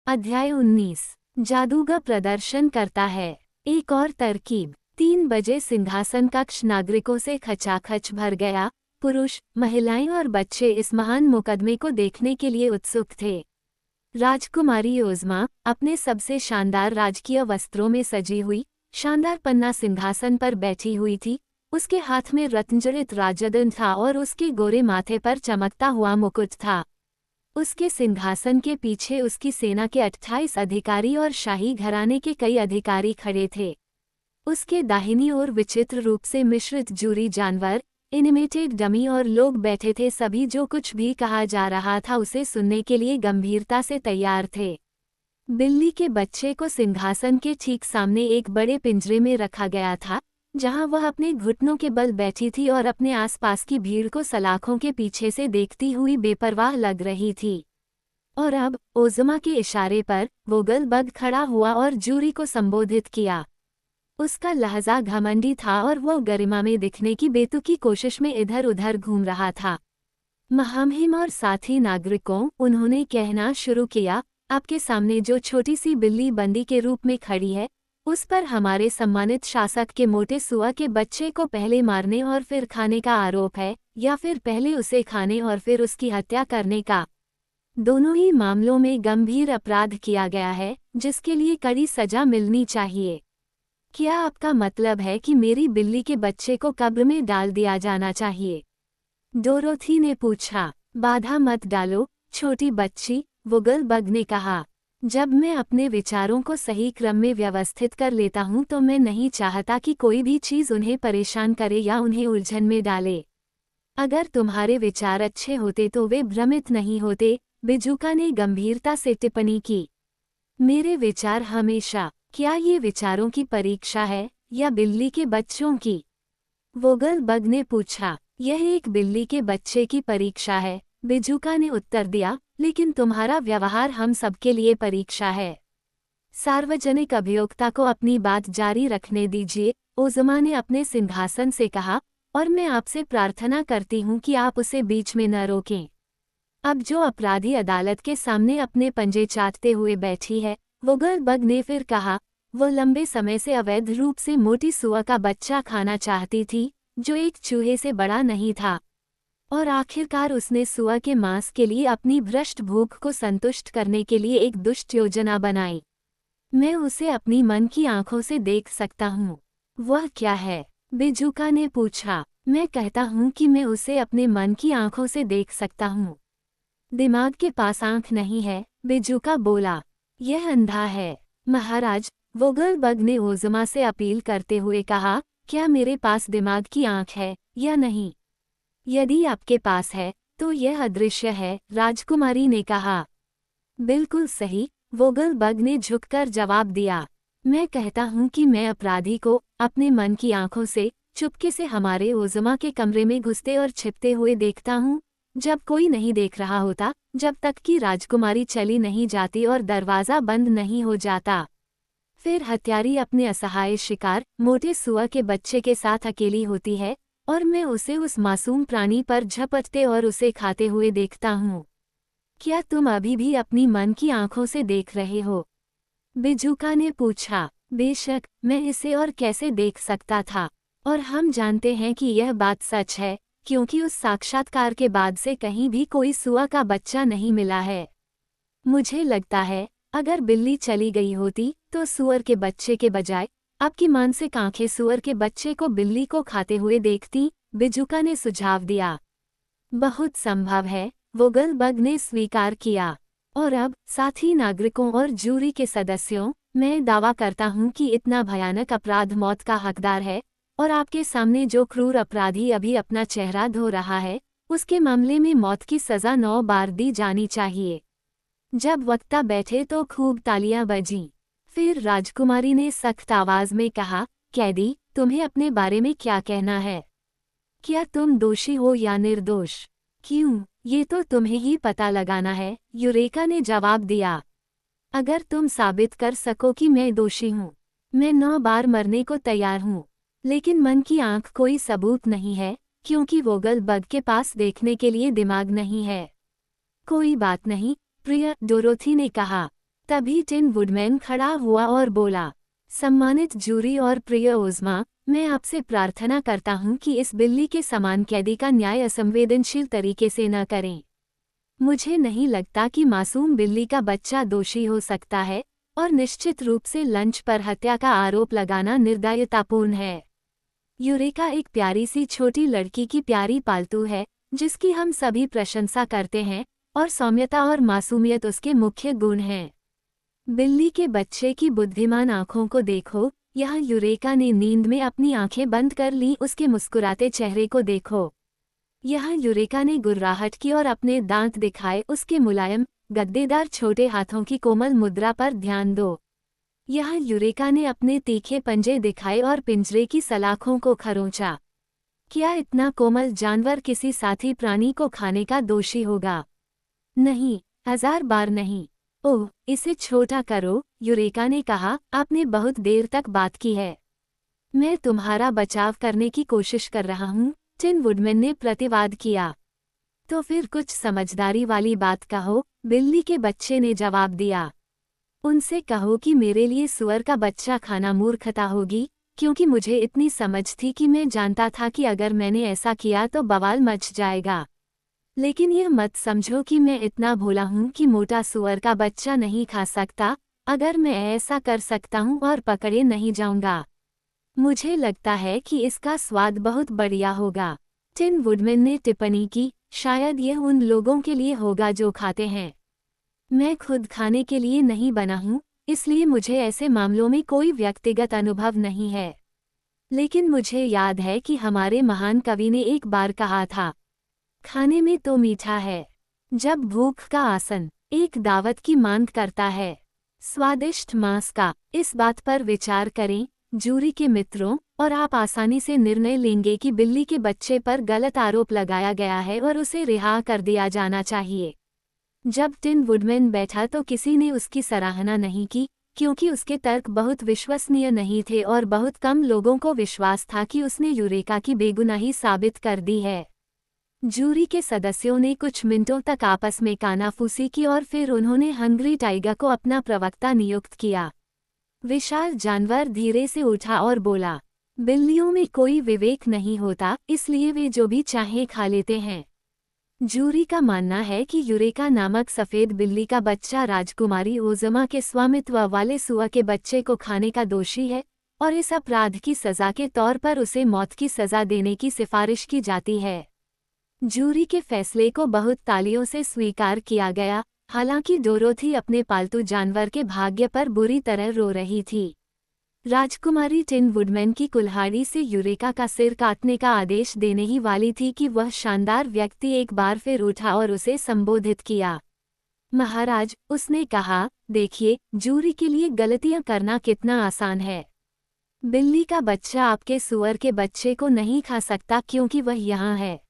अध्याय 19 जादूगर प्रदर्शन करता है। एक और तरकीब। 3 बजे सिंहासन कक्ष नागरिकों से खचाखच भर गया। पुरुष, महिलाएं और बच्चे इस महान मुकदमे को देखने के लिए उत्सुक थे। राजकुमारी ओज़मा अपने सबसे शानदार राजकीय वस्त्रों में सजी हुई शानदार पन्ना सिंहासन पर बैठी हुई थी। उसके हाथ में रत्नजड़ित राजदंड था और उसके गोरे माथे पर चमकता हुआ मुकुट था। उसके सिंहासन के पीछे उसकी सेना के 28 अधिकारी और शाही घराने के कई अधिकारी खड़े थे। उसके दाहिनी ओर विचित्र रूप से मिश्रित जूरी जानवर, एनिमेटेड डमी और लोग बैठे थे। सभी जो कुछ भी कहा जा रहा था उसे सुनने के लिए गंभीरता से तैयार थे। बिल्ली के बच्चे को सिंहासन के ठीक सामने एक बड़े पिंजरे में रखा गया था, जहां वह अपने घुटनों के बल बैठी थी और अपने आसपास की भीड़ को सलाखों के पीछे से देखती हुई बेपरवाह लग रही थी। और अब ओज़मा के इशारे पर वोगलबर्ग खड़ा हुआ और जूरी को संबोधित किया। उसका लहजा घमंडी था और वह गरिमा में दिखने की बेतुकी कोशिश में इधर उधर घूम रहा था। महामहिम और साथी नागरिकों, उन्होंने कहना शुरू किया, आपके सामने जो छोटी सी बिल्ली बंदी के रूप में खड़ी है, उस पर हमारे सम्मानित शासक के मोटे सुआ के बच्चे को पहले मारने और फिर खाने का आरोप है, या फिर पहले उसे खाने और फिर उसकी हत्या करने का। दोनों ही मामलों में गंभीर अपराध किया गया है, जिसके लिए कड़ी सजा मिलनी चाहिए। क्या आपका मतलब है कि मेरी बिल्ली के बच्चे को कब्र में डाल दिया जाना चाहिए? डोरोथी ने पूछा। बाधा मत डालो, छोटी बच्ची, वोगलबर्ग ने कहा। जब मैं अपने विचारों को सही क्रम में व्यवस्थित कर लेता हूं तो मैं नहीं चाहता कि कोई भी चीज़ उन्हें परेशान करे या उन्हें उलझन में डाले। अगर तुम्हारे विचार अच्छे होते तो वे भ्रमित नहीं होते, बिजुका ने गंभीरता से टिप्पणी की। मेरे विचार हमेशा, क्या ये विचारों की परीक्षा है या बिल्ली के बच्चों की? वोगलबर्ग ने पूछा। यह एक बिल्ली के बच्चे की परीक्षा है, बिजुका ने उत्तर दिया, लेकिन तुम्हारा व्यवहार हम सबके लिए परीक्षा है। सार्वजनिक अभियोक्ता को अपनी बात जारी रखने दीजिए, ओज़मा ने अपने सिंहासन से कहा, और मैं आपसे प्रार्थना करती हूँ कि आप उसे बीच में न रोकें। अब जो अपराधी अदालत के सामने अपने पंजे चाटते हुए बैठी है, वोगलबर्ग ने फिर कहा, वो लंबे समय से अवैध रूप से मोटी सुआ का बच्चा खाना चाहती थी, जो एक चूहे से बड़ा नहीं था। और आखिरकार उसने सुआ के मांस के लिए अपनी भ्रष्ट भूख को संतुष्ट करने के लिए एक दुष्ट योजना बनाई। मैं उसे अपनी मन की आंखों से देख सकता हूँ। वह क्या है? बिजुका ने पूछा। मैं कहता हूँ कि मैं उसे अपने मन की आंखों से देख सकता हूँ। दिमाग के पास आंख नहीं है, बिजुका बोला। यह अंधा है। महाराज, वोगलबर्ग ने ओज़मा से अपील करते हुए कहा, क्या मेरे पास दिमाग की आंख है या नहीं? यदि आपके पास है, तो यह अदृश्य है, राजकुमारी ने कहा। बिल्कुल सही, वोगलबर्ग ने झुककर जवाब दिया। मैं कहता हूँ कि मैं अपराधी को अपने मन की आंखों से चुपके से हमारे ओज़मा के कमरे में घुसते और छिपते हुए देखता हूँ, जब कोई नहीं देख रहा होता, जब तक कि राजकुमारी चली नहीं जाती और दरवाज़ा बंद नहीं हो जाता। फिर हत्यारी अपने असहाय शिकार मोटे सुआ के बच्चे के साथ अकेली होती है, और मैं उसे उस मासूम प्राणी पर झपटते और उसे खाते हुए देखता हूँ। क्या तुम अभी भी अपनी मन की आंखों से देख रहे हो? बिजुका ने पूछा। बेशक, मैं इसे और कैसे देख सकता था, और हम जानते हैं कि यह बात सच है, क्योंकि उस साक्षात्कार के बाद से कहीं भी कोई सुआ का बच्चा नहीं मिला है। मुझे लगता है, अगर बिल्ली चली गई होती तो सुअर के बच्चे के बजाय आपकी मानसिक आंखें सुअर के बच्चे को बिल्ली को खाते हुए देखती, बिजुका ने सुझाव दिया। बहुत संभव है, वोगलबर्ग ने स्वीकार किया। और अब साथी नागरिकों और जूरी के सदस्यों, मैं दावा करता हूँ कि इतना भयानक अपराध मौत का हकदार है, और आपके सामने जो क्रूर अपराधी अभी अपना चेहरा धो रहा है, उसके मामले में मौत की सज़ा 9 बार दी जानी चाहिए। जब वक्ता बैठे तो खूब तालियां बजीं। फिर राजकुमारी ने सख्त आवाज में कहा, कैदी, तुम्हें अपने बारे में क्या कहना है? क्या तुम दोषी हो या निर्दोष? क्यों, ये तो तुम्हें ही पता लगाना है, यूरेका ने जवाब दिया। अगर तुम साबित कर सको कि मैं दोषी हूँ, मैं 9 बार मरने को तैयार हूँ। लेकिन मन की आंख कोई सबूत नहीं है, क्योंकि वोगलबर्ग के पास देखने के लिए दिमाग नहीं है। कोई बात नहीं, प्रिय, डोरोथी ने कहा। तभी टिन वुडमैन खड़ा हुआ और बोला, सम्मानित जूरी और प्रिय ओज़मा, मैं आपसे प्रार्थना करता हूँ कि इस बिल्ली के समान कैदी का न्याय असंवेदनशील तरीके से न करें। मुझे नहीं लगता कि मासूम बिल्ली का बच्चा दोषी हो सकता है, और निश्चित रूप से लंच पर हत्या का आरोप लगाना निर्दयतापूर्ण है। यूरेका एक प्यारी सी छोटी लड़की की प्यारी पालतू है, जिसकी हम सभी प्रशंसा करते हैं, और सौम्यता और मासूमियत उसके मुख्य गुण हैं। बिल्ली के बच्चे की बुद्धिमान आंखों को देखो, यहाँ यूरेका ने नींद में अपनी आंखें बंद कर ली, उसके मुस्कुराते चेहरे को देखो। यहाँ यूरेका ने गुर्राहट की और अपने दांत दिखाए, उसके मुलायम, गद्देदार छोटे हाथों की कोमल मुद्रा पर ध्यान दो। यहाँ यूरेका ने अपने तीखे पंजे दिखाए और पिंजरे की सलाखों को खरोंचा। क्या इतना कोमल जानवर किसी साथी प्राणी को खाने का दोषी होगा? नहीं, 1000 बार नहीं। ओह, इसे छोटा करो, यूरेका ने कहा, आपने बहुत देर तक बात की है। मैं तुम्हारा बचाव करने की कोशिश कर रहा हूँ, टिन वुडमैन ने प्रतिवाद किया। तो फिर कुछ समझदारी वाली बात कहो, बिल्ली के बच्चे ने जवाब दिया। उनसे कहो कि मेरे लिए सुअर का बच्चा खाना मूर्खता होगी, क्योंकि मुझे इतनी समझ थी कि मैं जानता था कि अगर मैंने ऐसा किया तो बवाल मच जाएगा। लेकिन यह मत समझो कि मैं इतना भोला हूँ कि मोटा सुअर का बच्चा नहीं खा सकता। अगर मैं ऐसा कर सकता हूँ और पकड़े नहीं जाऊंगा, मुझे लगता है कि इसका स्वाद बहुत बढ़िया होगा। टिन वुडमैन ने टिप्पणी की, शायद यह उन लोगों के लिए होगा जो खाते हैं। मैं खुद खाने के लिए नहीं बना हूँ, इसलिए मुझे ऐसे मामलों में कोई व्यक्तिगत अनुभव नहीं है। लेकिन मुझे याद है कि हमारे महान कवि ने एक बार कहा था, खाने में तो मीठा है जब भूख का आसन एक दावत की मांग करता है। स्वादिष्ट मांस का, इस बात पर विचार करें, जूरी के मित्रों, और आप आसानी से निर्णय लेंगे कि बिल्ली के बच्चे पर गलत आरोप लगाया गया है और उसे रिहा कर दिया जाना चाहिए। जब टिन वुडमैन बैठा तो किसी ने उसकी सराहना नहीं की, क्योंकि उसके तर्क बहुत विश्वसनीय नहीं थे और बहुत कम लोगों को विश्वास था कि उसने यूरेका की बेगुनाही साबित कर दी है। जूरी के सदस्यों ने कुछ मिनटों तक आपस में कानाफूसी की और फिर उन्होंने हंग्री टाइगर को अपना प्रवक्ता नियुक्त किया। विशाल जानवर धीरे से उठा और बोला, बिल्लियों में कोई विवेक नहीं होता, इसलिए वे जो भी चाहें खा लेते हैं। जूरी का मानना है कि यूरेका नामक सफ़ेद बिल्ली का बच्चा राजकुमारी ओज़मा के स्वामित्व वाले सुआ के बच्चे को खाने का दोषी है, और इस अपराध की सज़ा के तौर पर उसे मौत की सज़ा देने की सिफारिश की जाती है। जूरी के फैसले को बहुत तालियों से स्वीकार किया गया, हालांकि डोरोथी अपने पालतू जानवर के भाग्य पर बुरी तरह रो रही थी। राजकुमारी टिन वुडमैन की कुल्हाड़ी से यूरेका का सिर काटने का आदेश देने ही वाली थी कि वह शानदार व्यक्ति एक बार फिर उठा और उसे संबोधित किया। महाराज, उसने कहा, देखिए, जूरी के लिए गलतियां करना कितना आसान है। बिल्ली का बच्चा आपके सुअर के बच्चे को नहीं खा सकता क्योंकि वह यहाँ है।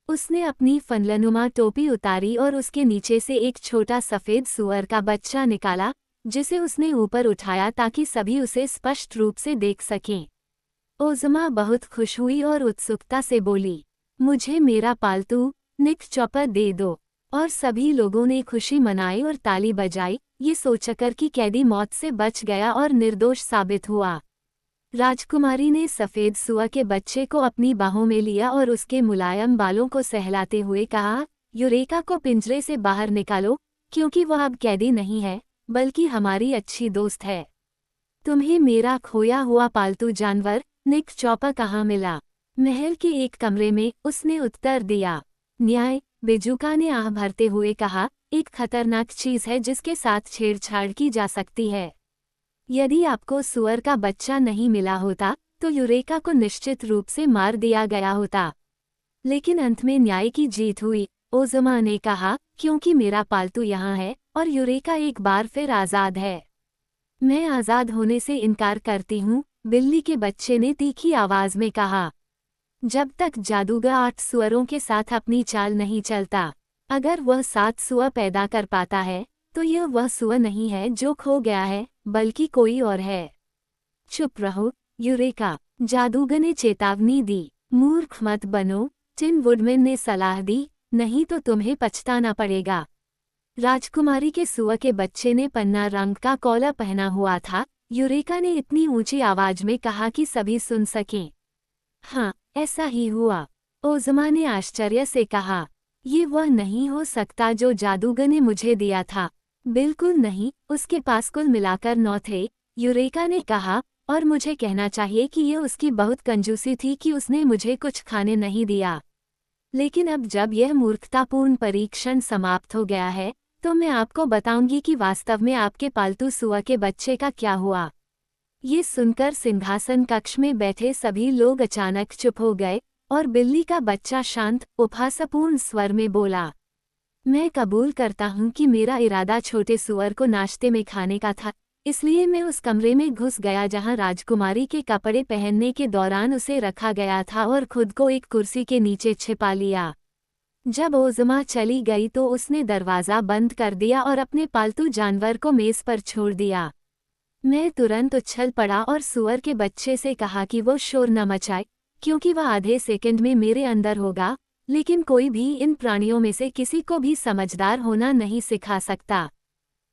उसने अपनी फनलनुमा टोपी उतारी और उसके नीचे से एक छोटा सफ़ेद सुअर का बच्चा निकाला, जिसे उसने ऊपर उठाया ताकि सभी उसे स्पष्ट रूप से देख सकें। ओज़मा बहुत खुश हुई और उत्सुकता से बोली, मुझे मेरा पालतू निक चॉपर दे दो। और सभी लोगों ने खुशी मनाई और ताली बजाई, ये सोचकर कि कैदी मौत से बच गया और निर्दोष साबित हुआ। राजकुमारी ने सफ़ेद सुआ के बच्चे को अपनी बाहों में लिया और उसके मुलायम बालों को सहलाते हुए कहा, यूरेका को पिंजरे से बाहर निकालो, क्योंकि वह अब कैदी नहीं है, बल्कि हमारी अच्छी दोस्त है। तुम्हें मेरा खोया हुआ पालतू जानवर निक चॉपर कहाँ मिला? महल के एक कमरे में, उसने उत्तर दिया। न्याय, बेजुका ने आह भरते हुए कहा, एक खतरनाक चीज़ है जिसके साथ छेड़छाड़ की जा सकती है। यदि आपको सुअर का बच्चा नहीं मिला होता, तो यूरेका को निश्चित रूप से मार दिया गया होता। लेकिन अंत में न्याय की जीत हुई, ओज़मा ने कहा, क्योंकि मेरा पालतू यहाँ है, और यूरेका एक बार फिर आज़ाद है। मैं आज़ाद होने से इनकार करती हूँ, बिल्ली के बच्चे ने तीखी आवाज़ में कहा। जब तक जादूगर 8 सुअरों के साथ अपनी चाल नहीं चलता, अगर वह 7 सुअर पैदा कर पाता है, तो यह वह सुअर नहीं है जो खो गया है, बल्कि कोई और है। चुप रहो, यूरेका, जादूगर ने चेतावनी दी। मूर्ख मत बनो, टिन वुडमैन ने सलाह दी, नहीं तो तुम्हें पछताना पड़ेगा। राजकुमारी के सुअर के बच्चे ने पन्ना रंग का कॉलर पहना हुआ था। यूरेका ने इतनी ऊंची आवाज में कहा कि सभी सुन सकें। हाँ, ऐसा ही हुआ। ओज़मा ने आश्चर्य से कहा, ये वह नहीं हो सकता जो जादूगर ने मुझे दिया था। बिल्कुल नहीं, उसके पास कुल मिलाकर 9 थे, यूरेका ने कहा, और मुझे कहना चाहिए कि ये उसकी बहुत कंजूसी थी कि उसने मुझे कुछ खाने नहीं दिया। लेकिन अब जब यह मूर्खतापूर्ण परीक्षण समाप्त हो गया है, तो मैं आपको बताऊंगी कि वास्तव में आपके पालतू सुअर के बच्चे का क्या हुआ। ये सुनकर सिंहासन कक्ष में बैठे सभी लोग अचानक चुप हो गए, और बिल्ली का बच्चा शांत, उपहासपूर्ण स्वर में बोला, मैं कबूल करता हूँ कि मेरा इरादा छोटे सुअर को नाश्ते में खाने का था, इसलिए मैं उस कमरे में घुस गया जहाँ राजकुमारी के कपड़े पहनने के दौरान उसे रखा गया था और खुद को एक कुर्सी के नीचे छिपा लिया। जब ओज़मा चली गई तो उसने दरवाज़ा बंद कर दिया और अपने पालतू जानवर को मेज़ पर छोड़ दिया। मैं तुरंत उछल पड़ा और सुअर के बच्चे से कहा कि वो शोर न मचाए, क्योंकि वह आधे सेकंड में मेरे अंदर होगा, लेकिन कोई भी इन प्राणियों में से किसी को भी समझदार होना नहीं सिखा सकता।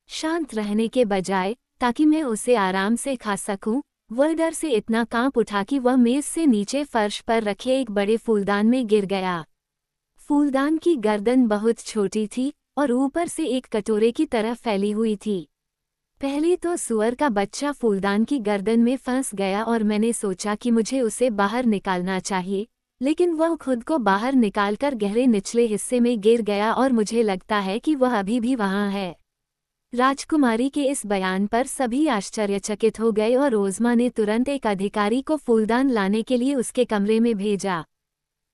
शांत रहने के बजाय, ताकि मैं उसे आराम से खा सकूं, वह डर से इतना कांप उठा कि वह मेज से नीचे फर्श पर रखे एक बड़े फूलदान में गिर गया। फूलदान की गर्दन बहुत छोटी थी और ऊपर से एक कटोरे की तरह फैली हुई थी। पहले तो सुअर का बच्चा फूलदान की गर्दन में फंस गया और मैंने सोचा कि मुझे उसे बाहर निकालना चाहिए, लेकिन वह खुद को बाहर निकालकर गहरे निचले हिस्से में गिर गया और मुझे लगता है कि वह अभी भी वहां है। राजकुमारी के इस बयान पर सभी आश्चर्यचकित हो गए और ओज़मा ने तुरंत एक अधिकारी को फूलदान लाने के लिए उसके कमरे में भेजा।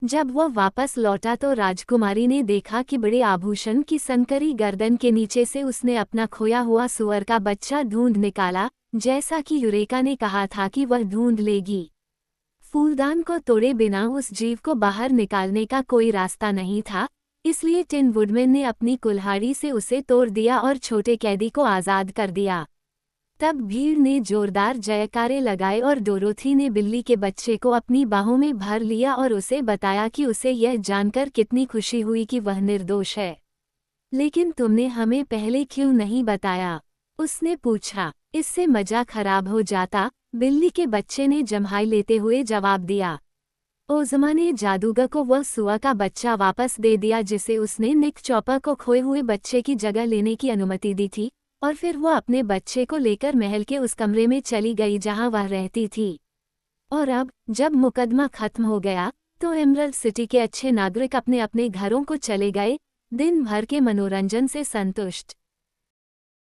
जब वह वापस लौटा तो राजकुमारी ने देखा कि बड़े आभूषण की सनकरी गर्दन के नीचे से उसने अपना खोया हुआ सुअर का बच्चा ढूंढ निकाला, जैसा कि यूरेका ने कहा था कि वह ढूंढ लेगी। फूलदान को तोड़े बिना उस जीव को बाहर निकालने का कोई रास्ता नहीं था, इसलिए टिन वुडमैन ने अपनी कुल्हाड़ी से उसे तोड़ दिया और छोटे कैदी को आज़ाद कर दिया। तब भीड़ ने जोरदार जयकारे लगाए और डोरोथी ने बिल्ली के बच्चे को अपनी बाहों में भर लिया और उसे बताया कि उसे यह जानकर कितनी खुशी हुई कि वह निर्दोष है। लेकिन तुमने हमें पहले क्यों नहीं बताया? उसने पूछा। इससे मजा खराब हो जाता, बिल्ली के बच्चे ने जम्हाई लेते हुए जवाब दिया। ओज़मा ने जादूगर को वह सुअर का बच्चा वापस दे दिया जिसे उसने निक चॉपर को खोए हुए बच्चे की जगह लेने की अनुमति दी थी, और फिर वह अपने बच्चे को लेकर महल के उस कमरे में चली गई जहां वह रहती थी। और अब जब मुकदमा खत्म हो गया तो एमरल्ड सिटी के अच्छे नागरिक अपने अपने घरों को चले गए, दिन भर के मनोरंजन से संतुष्ट।